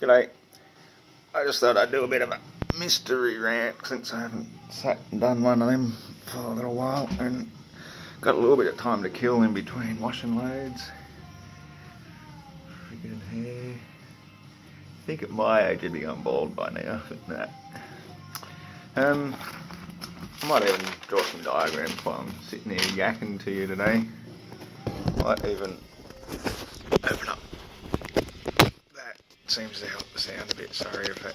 G'day. I just thought I'd do a bit of a mystery rant since I haven't sat and done one of them for a little while and got a little bit of time to kill in between washing loads. Friggin' hair. I think at my age I'd be going bald by now, but nah. I might even draw some diagrams while I'm sitting here yakking to you today. Might even open up. That seems to help the sound a bit. Sorry if that.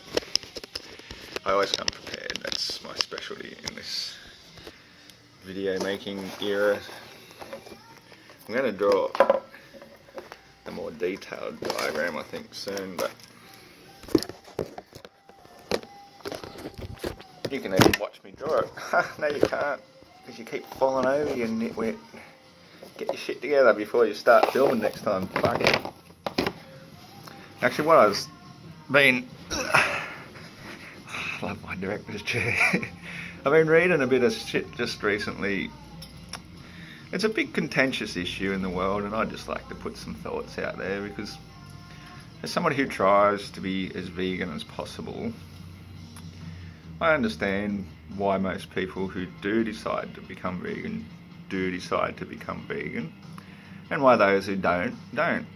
I always come prepared. That's my specialty in this video making era. I'm going to draw a more detailed diagram, I think, soon, but you can even watch me draw it. No, you can't, because you keep falling over, you nitwit. Get your shit together before you start filming next time. Fuck it. Actually, what I was been... I love my director's chair. I've been reading a bit of shit just recently. It's a big contentious issue in the world, and I'd just like to put some thoughts out there, because as somebody who tries to be as vegan as possible, I understand why most people who do decide to become vegan and why those who don't. And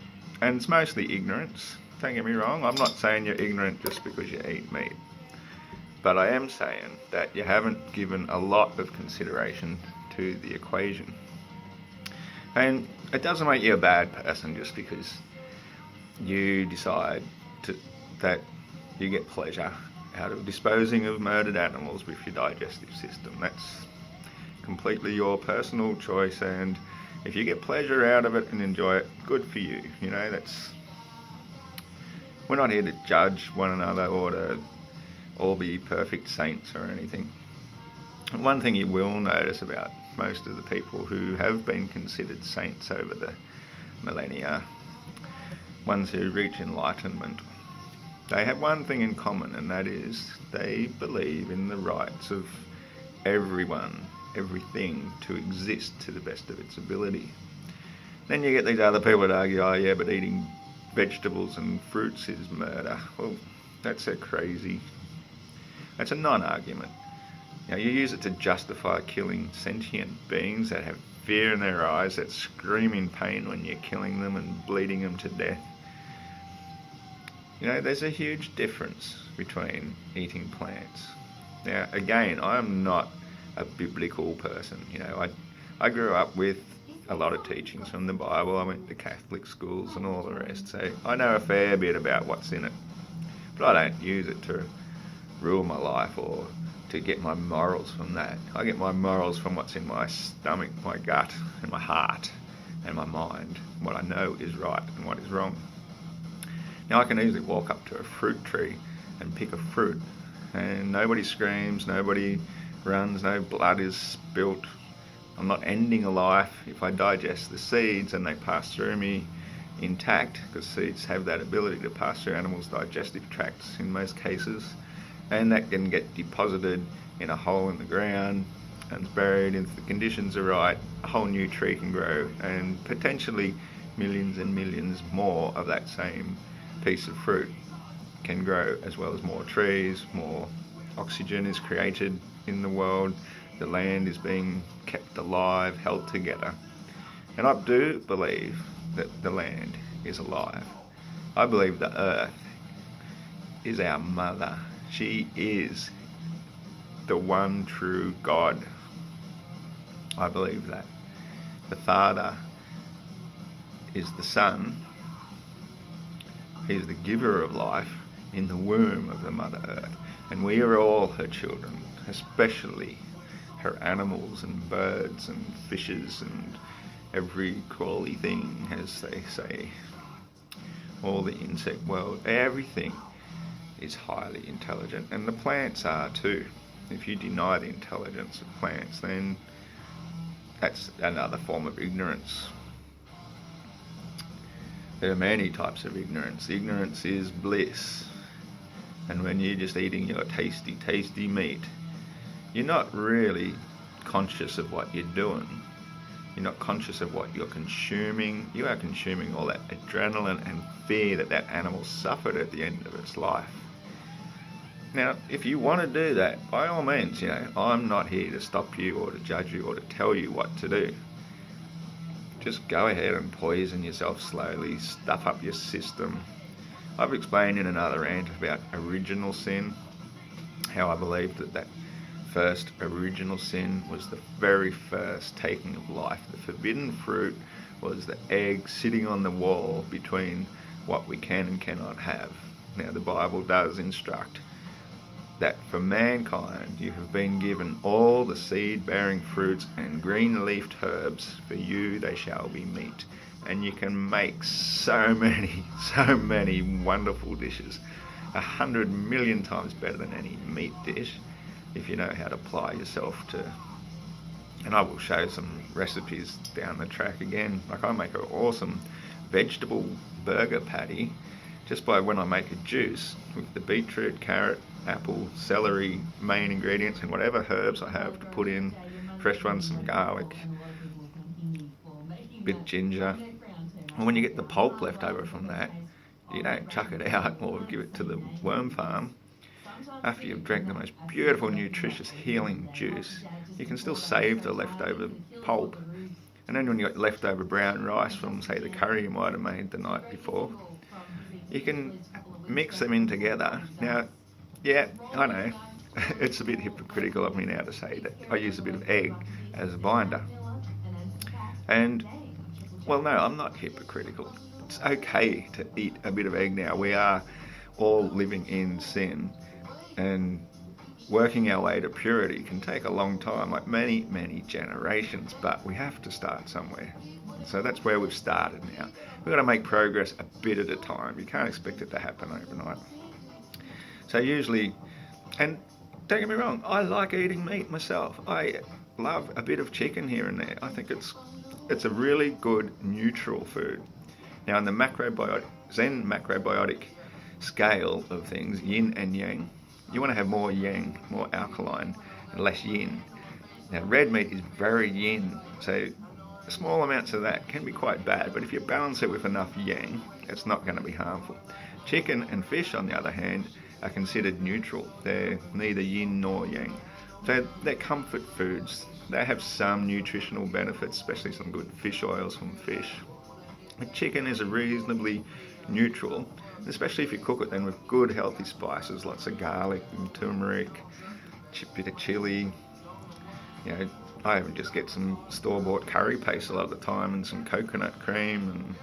it's mostly ignorance. Don't get me wrong, I'm not saying you're ignorant just because you eat meat. But I am saying that you haven't given a lot of consideration to the equation. And it doesn't make you a bad person just because you decide that you get pleasure out of disposing of murdered animals with your digestive system. That's completely your personal choice, and if you get pleasure out of it and enjoy it, good for you. You know, we're not here to judge one another or to all be perfect saints or anything. One thing you will notice about most of the people who have been considered saints over the millennia, ones who reach enlightenment, they have one thing in common, and that is they believe in the rights of everything to exist to the best of its ability. Then you get these other people that argue, oh yeah, but eating vegetables and fruits is murder. Well, that's a non-argument. You know, you use it to justify killing sentient beings that have fear in their eyes, that scream in pain when you're killing them and bleeding them to death. You know, there's a huge difference between eating plants. Now, again, I'm not a biblical person. You know, I grew up with a lot of teachings from the Bible. I went to Catholic schools and all the rest, so I know a fair bit about what's in it. But I don't use it to rule my life or to get my morals from that. I get my morals from what's in my stomach, my gut, and my heart, and my mind, what I know is right and what is wrong. Now, I can easily walk up to a fruit tree and pick a fruit, and nobody screams, nobody runs, no blood is spilt. I'm not ending a life if I digest the seeds and they pass through me intact, because seeds have that ability to pass through animals' digestive tracts in most cases, and that can get deposited in a hole in the ground and it's buried. If the conditions are right, a whole new tree can grow, and potentially millions and millions more of that same piece of fruit can grow, as well as more trees. More oxygen is created in the world. The land is being kept alive, held together. And I do believe that the land is alive. I believe the earth is our mother. She is the one true God. I believe that. The Father is the Son. He is the giver of life in the womb of the Mother Earth. And we are all her children, especially her animals and birds and fishes and every crawly thing, as they say. All the insect world, everything is highly intelligent, and the plants are too. If you deny the intelligence of plants, then that's another form of ignorance. There are many types of ignorance. Ignorance is bliss. And when you're just eating your tasty, tasty meat, you're not really conscious of what you're doing. You're not conscious of what you're consuming. You are consuming all that adrenaline and fear that animal suffered at the end of its life. Now, if you want to do that, by all means, I'm not here to stop you or to judge you or to tell you what to do. Just go ahead and poison yourself slowly, stuff up your system. I've explained in another rant about original sin, how I believe that first original sin was the very first taking of life. The forbidden fruit was the egg sitting on the wall between what we can and cannot have. Now, the Bible does instruct that for mankind you have been given all the seed-bearing fruits and green-leafed herbs, for you they shall be meat. And you can make so many wonderful dishes, 100 million times better than any meat dish, if you know how to apply yourself to. And I will show some recipes down the track again. Like, I make an awesome vegetable burger patty just by when I make a juice with the beetroot, carrot, apple, celery, main ingredients, and whatever herbs I have to put in, fresh ones, some garlic, bit of ginger. And when you get the pulp left over from that, you don't chuck it out or give it to the worm farm. After you've drank the most beautiful, nutritious, healing juice, you can still save the leftover pulp. And then when you've got leftover brown rice from, say, the curry you might have made the night before, you can mix them in together. Now, yeah, I know, it's a bit hypocritical of me now to say that I use a bit of egg as a binder. And, well, no, I'm not hypocritical. It's okay to eat a bit of egg now. We are all living in sin, and working our way to purity can take a long time, like many generations, but we have to start somewhere. So that's where we've started now. We've got to make progress a bit at a time. You can't expect it to happen overnight. So usually, and don't get me wrong, I like eating meat myself. I love a bit of chicken here and there. I think it's a really good neutral food. Now, in the Zen macrobiotic scale of things, yin and yang, you want to have more yang, more alkaline, and less yin. Now, red meat is very yin, so small amounts of that can be quite bad, but if you balance it with enough yang, it's not going to be harmful. Chicken and fish, on the other hand, are considered neutral. They're neither yin nor yang. So they're comfort foods. They have some nutritional benefits, especially some good fish oils from fish. But chicken is a reasonably neutral, especially if you cook it then with good healthy spices, lots of garlic and turmeric, a bit of chili. I even just get some store-bought curry paste a lot of the time and some coconut cream and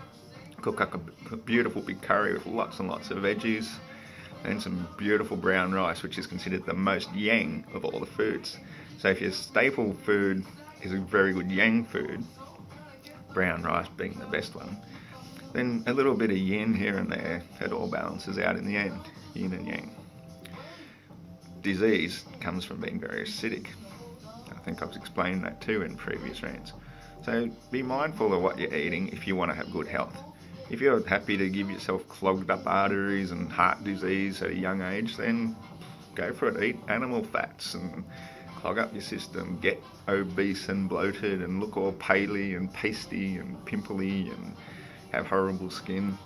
cook up a beautiful big curry with lots and lots of veggies and some beautiful brown rice, which is considered the most yang of all the foods. So if your staple food is a very good yang food, brown rice being the best one, then a little bit of yin here and there, it all balances out in the end, yin and yang. Disease comes from being very acidic. I think I've explained that too in previous rants. So be mindful of what you're eating if you want to have good health. If you're happy to give yourself clogged up arteries and heart disease at a young age, then go for it. Eat animal fats and clog up your system. Get obese and bloated and look all paley and pasty and pimply and have horrible skin.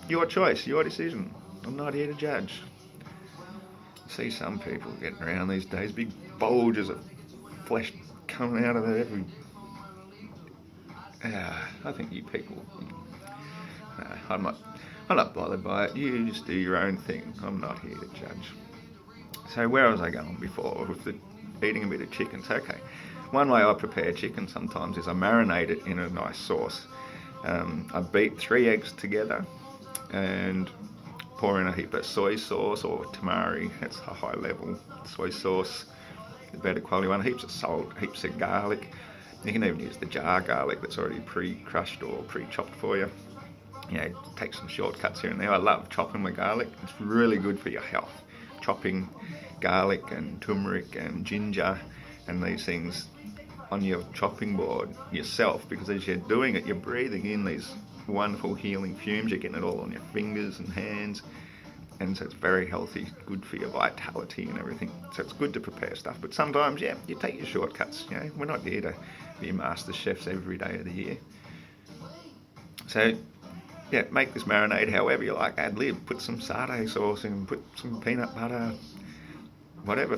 Your choice, your decision. I'm not here to judge. See some people getting around these days, big bulges of flesh coming out of every... I think you people... I'm not bothered by it. You just do your own thing. I'm not here to judge. So where was I going before with the eating a bit of chicken? So, okay, one way I prepare chicken sometimes is I marinate it in a nice sauce. I beat 3 eggs together and pour in a heap of soy sauce or tamari. That's a high level soy sauce, the better quality one. Heaps of salt, heaps of garlic. You can even use the jar garlic that's already pre-crushed or pre-chopped for you. Take some shortcuts here and there. I love chopping my garlic. It's really good for your health. Chopping garlic and turmeric and ginger and these things on your chopping board yourself, because as you're doing it, you're breathing in these wonderful healing fumes. You're getting it all on your fingers and hands, and so it's very healthy, good for your vitality and everything. So it's good to prepare stuff, but sometimes, you take your shortcuts. We're not here to be master chefs every day of the year. So yeah, make this marinade however you like, ad lib, put some satay sauce in, put some peanut butter, whatever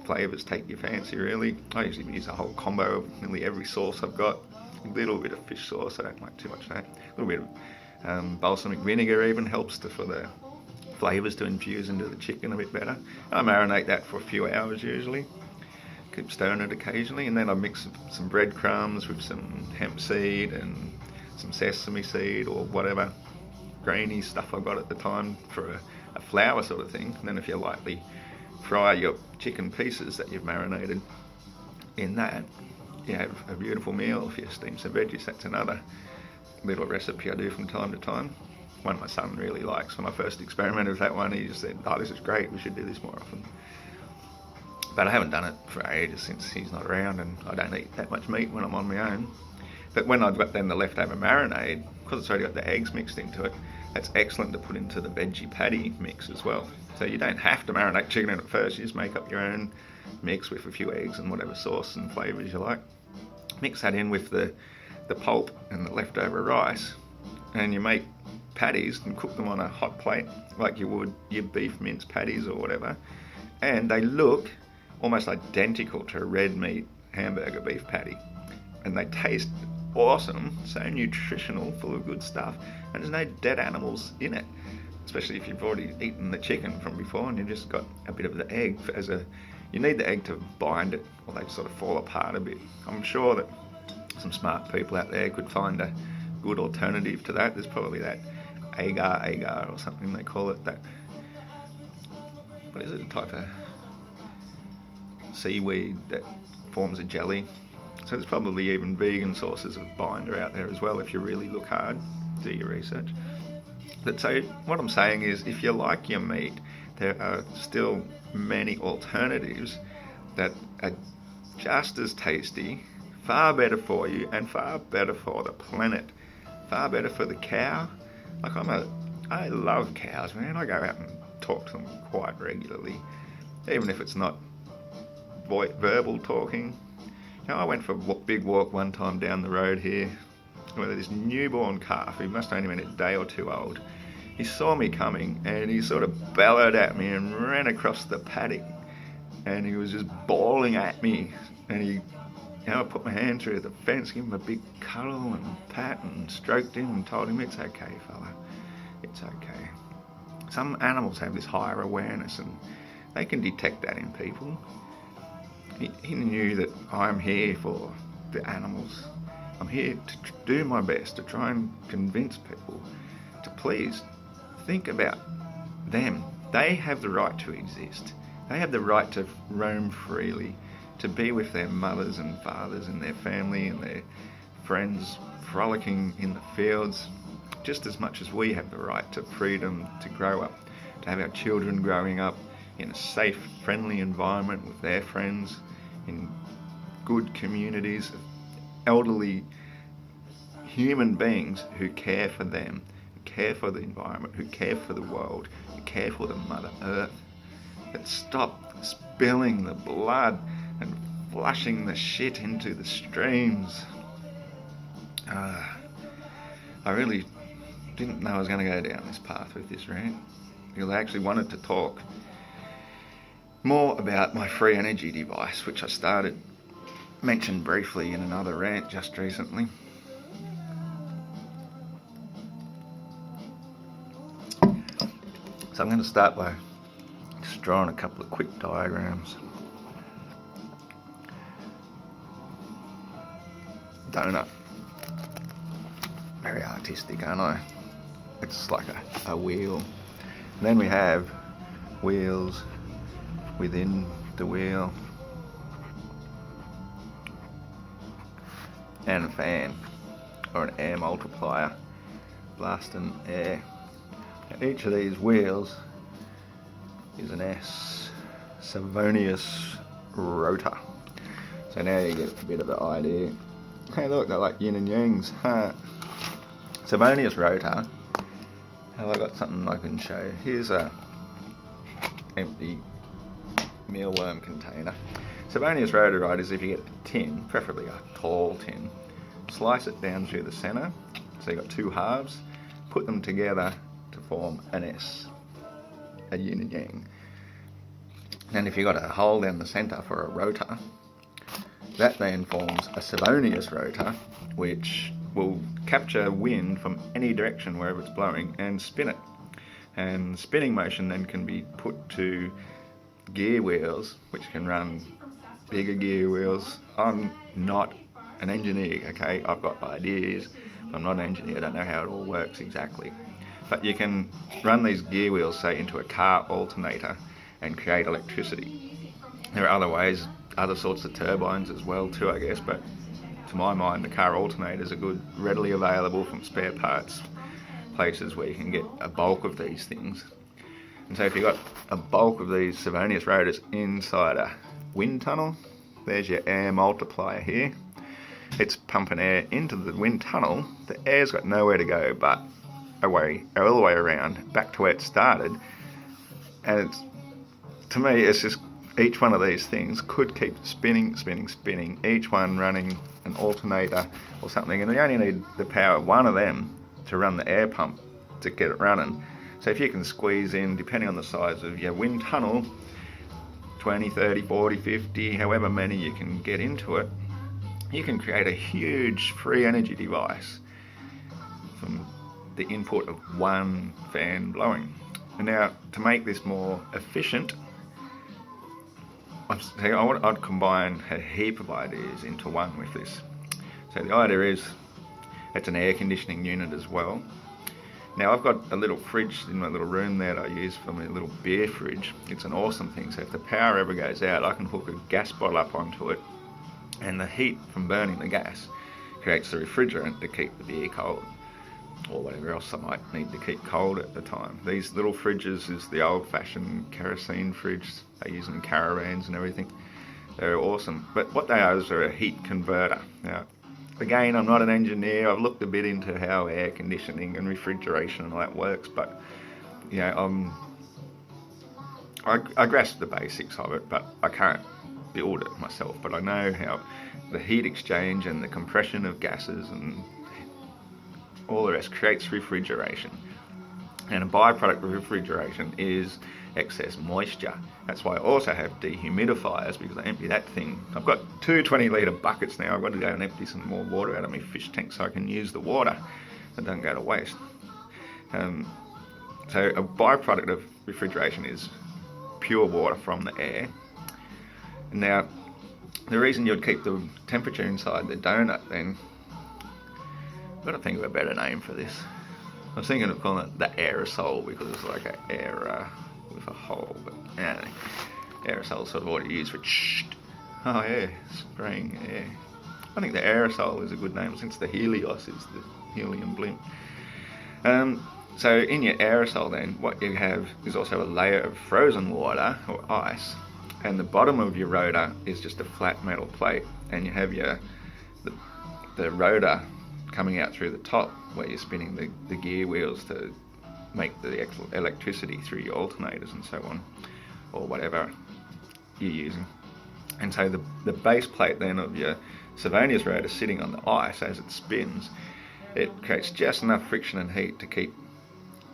flavours take your fancy really. I usually use a whole combo of nearly every sauce I've got. A little bit of fish sauce, I don't like too much of that. A little bit of balsamic vinegar even helps for the flavours to infuse into the chicken a bit better. I marinate that for a few hours usually. Keep stirring it occasionally, and then I mix some breadcrumbs with some hemp seed and some sesame seed or whatever grainy stuff I've got at the time for a flour sort of thing. And then if you lightly fry your chicken pieces that you've marinated in that, you have a beautiful meal. If you steam some veggies, that's another little recipe I do from time to time. One my son really likes. When I first experimented with that one, he just said, "Oh, this is great, we should do this more often." But I haven't done it for ages since he's not around, and I don't eat that much meat when I'm on my own. But when I've got then the leftover marinade, because it's already got the eggs mixed into it, that's excellent to put into the veggie patty mix as well. So you don't have to marinate chicken in it first, you just make up your own mix with a few eggs and whatever sauce and flavours you like. Mix that in with the pulp and the leftover rice, and you make patties and cook them on a hot plate like you would your beef mince patties or whatever, and they look almost identical to a red meat hamburger beef patty, and they taste awesome, so nutritional, full of good stuff, and there's no dead animals in it, especially if you've already eaten the chicken from before and you've just got a bit of the egg you need the egg to bind it, or they sort of fall apart a bit. I'm sure that some smart people out there could find a good alternative to that. There's probably that agar or something they call it, that, what is it, a type of seaweed that forms a jelly. So there's probably even vegan sources of binder out there as well if you really look hard, do your research. But so what I'm saying is, if you like your meat, there are still many alternatives that are just as tasty, far better for you, and far better for the planet, far better for the cow. Like I love cows, man. I go out and talk to them quite regularly, even if it's not verbal talking. You know, I went for a big walk one time down the road here where this newborn calf, he must have only been a day or two old, he saw me coming and he sort of bellowed at me and ran across the paddock, and he was just bawling at me, and I put my hand through the fence, gave him a big cuddle and pat and stroked him and told him, "It's okay, fella, it's okay." Some animals have this higher awareness and they can detect that in people. He knew that I'm here for the animals. I'm here to do my best to try and convince people to please think about them. They have the right to exist. They have the right to roam freely, to be with their mothers and fathers and their family and their friends, frolicking in the fields, just as much as we have the right to freedom to grow up, to have our children growing up in a safe, friendly environment with their friends, in good communities of elderly human beings who care for them, who care for the environment, who care for the world, who care for the Mother Earth, that stop spilling the blood and flushing the shit into the streams. I really didn't know I was going to go down this path with this rant, because I actually wanted to talk more about my free energy device, which I mentioned briefly in another rant just recently. So I'm going to start by just drawing a couple of quick diagrams. Donut. Very artistic, aren't I? It's like a wheel. And then we have wheels within the wheel, and a fan, or an air multiplier, blasting air. Now, each of these wheels is an S, Savonius rotor. So now you get a bit of an idea. Hey look, they're like yin and yangs. Savonius rotor. Have I got something I can show? Here's a empty mealworm container. Savonius rhodorite is if you get a tin, preferably a tall tin, slice it down through the centre, so you've got two halves, put them together to form an S, a yin and yang. And if you've got a hole down the centre for a rotor, that then forms a Savonius rotor, which will capture wind from any direction wherever it's blowing and spin it. And spinning motion then can be put to gear wheels, which can run bigger gear wheels. I'm not an engineer, okay? I've got ideas, but I'm not an engineer. I don't know how it all works exactly. But you can run these gear wheels, say, into a car alternator and create electricity. There are other ways, other sorts of turbines as well too, I guess, but to my mind the car alternators are good, readily available from spare parts places where you can get a bulk of these things. And so if you've got a bulk of these Savonius rotors inside a wind tunnel, there's your air multiplier here. It's pumping air into the wind tunnel. The air's got nowhere to go but all the way around, back to where it started. And to me, it's just each one of these things could keep spinning, each one running an alternator or something, and you only need the power of one of them to run the air pump to get it running. So if you can squeeze in, depending on the size of your wind tunnel, 20, 30, 40, 50, however many you can get into it, you can create a huge free energy device from the input of one fan blowing. And now, to make this more efficient, I'd combine a heap of ideas into one with this. So the idea is, it's an air conditioning unit as well. Now I've got a little fridge in my little room there that I use for my little beer fridge. It's an awesome thing, so if the power ever goes out, I can hook a gas bottle up onto it, and the heat from burning the gas creates the refrigerant to keep the beer cold, or whatever else I might need to keep cold at the time. These little fridges is the old-fashioned kerosene fridge they use in caravans and everything. They're awesome, but what they are is they're a heat converter. Now, again, I'm not an engineer. I've looked a bit into how air conditioning and refrigeration and all that works, but you know, I grasp the basics of it, but I can't build it myself. But I know how the heat exchange and the compression of gases and all the rest creates refrigeration. And a byproduct of refrigeration is excess moisture. That's why I also have dehumidifiers, because I empty that thing. I've got two 20-litre buckets now. I've got to go and empty some more water out of my fish tank so I can use the water and don't go to waste. So a byproduct of refrigeration is pure water from the air. Now, the reason you'd keep the temperature inside the donut then, I've got to think of a better name for this. I was thinking of calling it the aerosol because it's like an air with a hole, but yeah, aerosol sort of what you use for spraying air. I think the aerosol is a good name since the Helios is the helium blimp. So in your aerosol then, what you have is also a layer of frozen water or ice, and the bottom of your rotor is just a flat metal plate, and you have the rotor coming out through the top where you're spinning the gear wheels to make the actual electricity through your alternators and so on, or whatever you're using. And so the base plate then of your Savonius rotor sitting on the ice as it spins, it creates just enough friction and heat to keep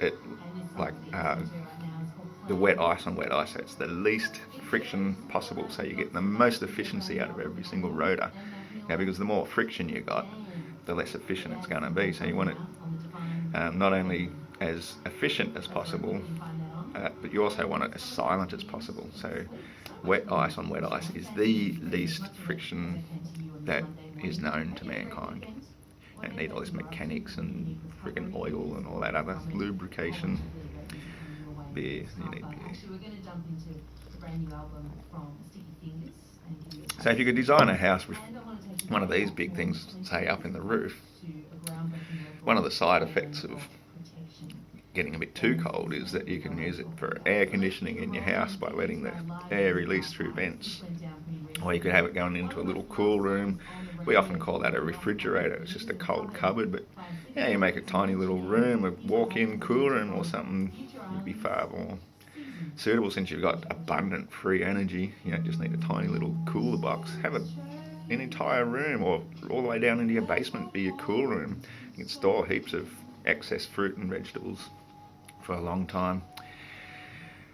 it like the wet ice on wet ice. So it's the least friction possible, so you get the most efficiency out of every single rotor. Now, because the more friction you got, the less efficient it's going to be. So you want it not only as efficient as possible, but you also want it as silent as possible. So wet ice on wet ice is the least friction that is known to mankind. You don't need all this mechanics and friggin' oil and all that other lubrication. Beer, you need beer. So if you could design a house with one of these big things, say up in the roof, one of the side effects of getting a bit too cold is that you can use it for air conditioning in your house by letting the air release through vents. Or you could have it going into a little cool room. We often call that a refrigerator. It's just a cold cupboard, but yeah, you make a tiny little room, a walk-in cool room or something, you'd be far more suitable since you've got abundant free energy. You don't just need a tiny little cooler box. Have an entire room, or all the way down into your basement be your cool room. You can store heaps of excess fruit and vegetables for a long time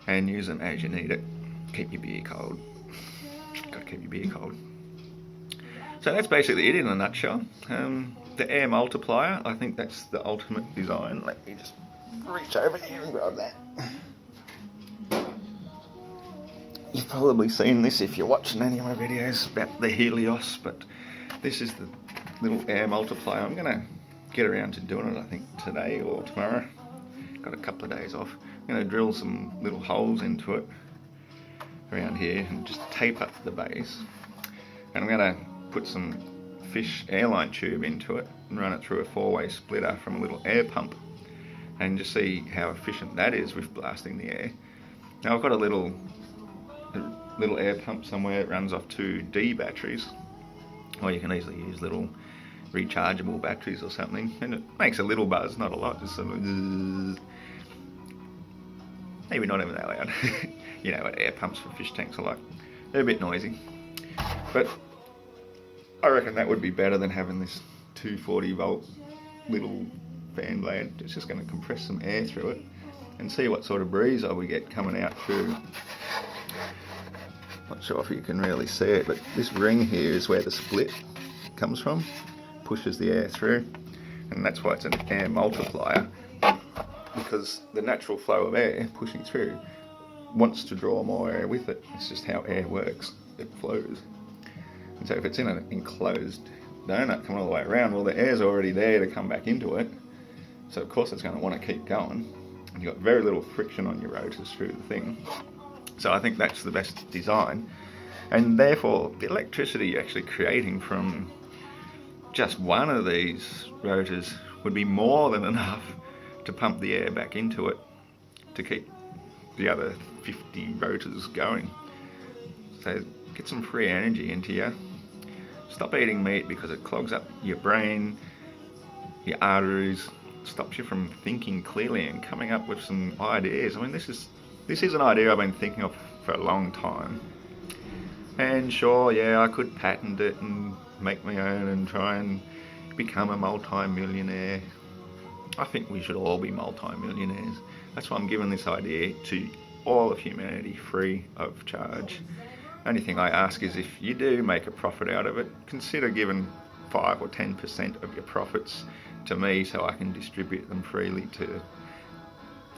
and use them as you need it. Keep your beer cold. Gotta keep your beer cold. So that's basically it in a nutshell. The air multiplier, I think that's the ultimate design. Let me just reach over here and grab that. You've probably seen this if you're watching any of my videos about the Helios, but this is the little air multiplier. I'm going to get around to doing it, I think, today or tomorrow. Got a couple of days off. I'm going to drill some little holes into it around here and just tape up the base. And I'm going to put some fish airline tube into it and run it through a 4-way splitter from a little air pump and just see how efficient that is with blasting the air. Now I've got a little air pump somewhere. It runs off 2 D batteries, or you can easily use little rechargeable batteries or something, and it makes a little buzz, not a lot, just sort of maybe not even that loud. You know what air pumps for fish tanks are like. They're a bit noisy, but I reckon that would be better than having this 240 volt little fan blade. It's just going to compress some air through it and see what sort of breeze I would get coming out through. Not sure if you can really see it, but this ring here is where the split comes from, pushes the air through, and that's why it's an air multiplier, because the natural flow of air pushing through wants to draw more air with it. It's just how air works, it flows. And so if it's in an enclosed donut coming all the way around, well, the air's already there to come back into it, so of course it's going to want to keep going, and you've got very little friction on your rotors through the thing. So I think that's the best design, and therefore the electricity you're actually creating from just one of these rotors would be more than enough to pump the air back into it to keep the other 50 rotors going. So get some free energy into you. Stop eating meat because it clogs up your brain, your arteries, stops you from thinking clearly and coming up with some ideas. I mean, this is an idea I've been thinking of for a long time. And sure, yeah, I could patent it and make my own and try and become a multi-millionaire. I think we should all be multi-millionaires. That's why I'm giving this idea to all of humanity free of charge. Only thing I ask is, if you do make a profit out of it, consider giving 5 or 10% of your profits to me so I can distribute them freely to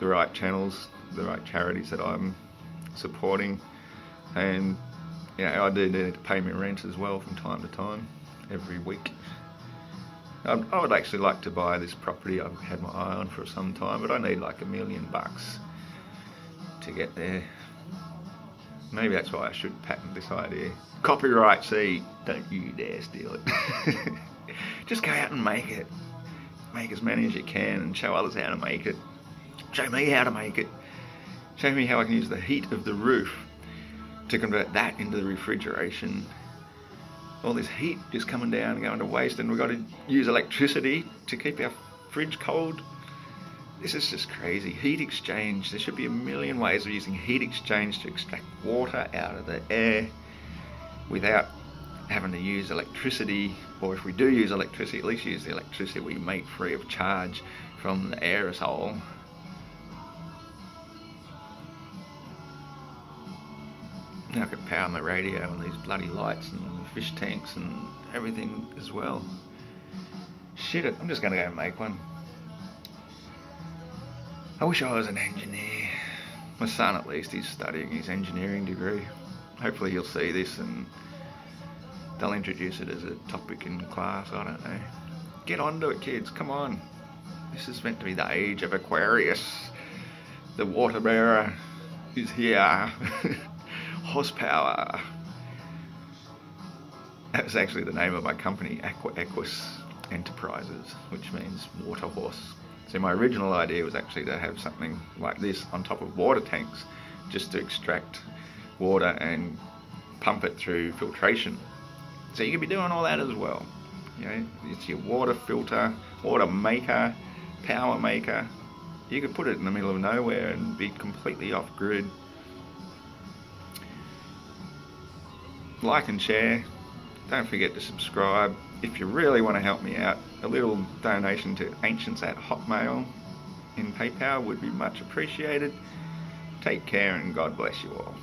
the right channels, the right charities that I'm supporting. And you know, I do need to pay my rent as well from time to time, every week. I would actually like to buy this property I've had my eye on for some time, but I need like $1 million to get there. Maybe that's why I should patent this idea. Copyright C, don't you dare steal it. Just go out and make it. Make as many as you can and show others how to make it. Show me how to make it. Show me how I can use the heat of the roof to convert that into the refrigeration. All this heat just coming down and going to waste, and we've got to use electricity to keep our fridge cold. This is just crazy. Heat exchange. There should be a million ways of using heat exchange to extract water out of the air without having to use electricity, or if we do use electricity, at least use the electricity we make free of charge from the aerosol. Now I could power my radio and these bloody lights and fish tanks and everything as well. Shit it, I'm just going to go and make one. I wish I was an engineer. My son, at least, he's studying his engineering degree. Hopefully he'll see this and they'll introduce it as a topic in class, I don't know. Get onto it, kids, come on. This is meant to be the age of Aquarius. The water bearer is here. Horsepower. That was actually the name of my company, Equus Enterprises, which means water horse. So my original idea was actually to have something like this on top of water tanks, just to extract water and pump it through filtration. So you could be doing all that as well. You know, it's your water filter, water maker, power maker, You could put it in the middle of nowhere and be completely off grid. Like and share. Don't forget to subscribe. If you really want to help me out, a little donation to ancients@hotmail in PayPal would be much appreciated. Take care and God bless you all.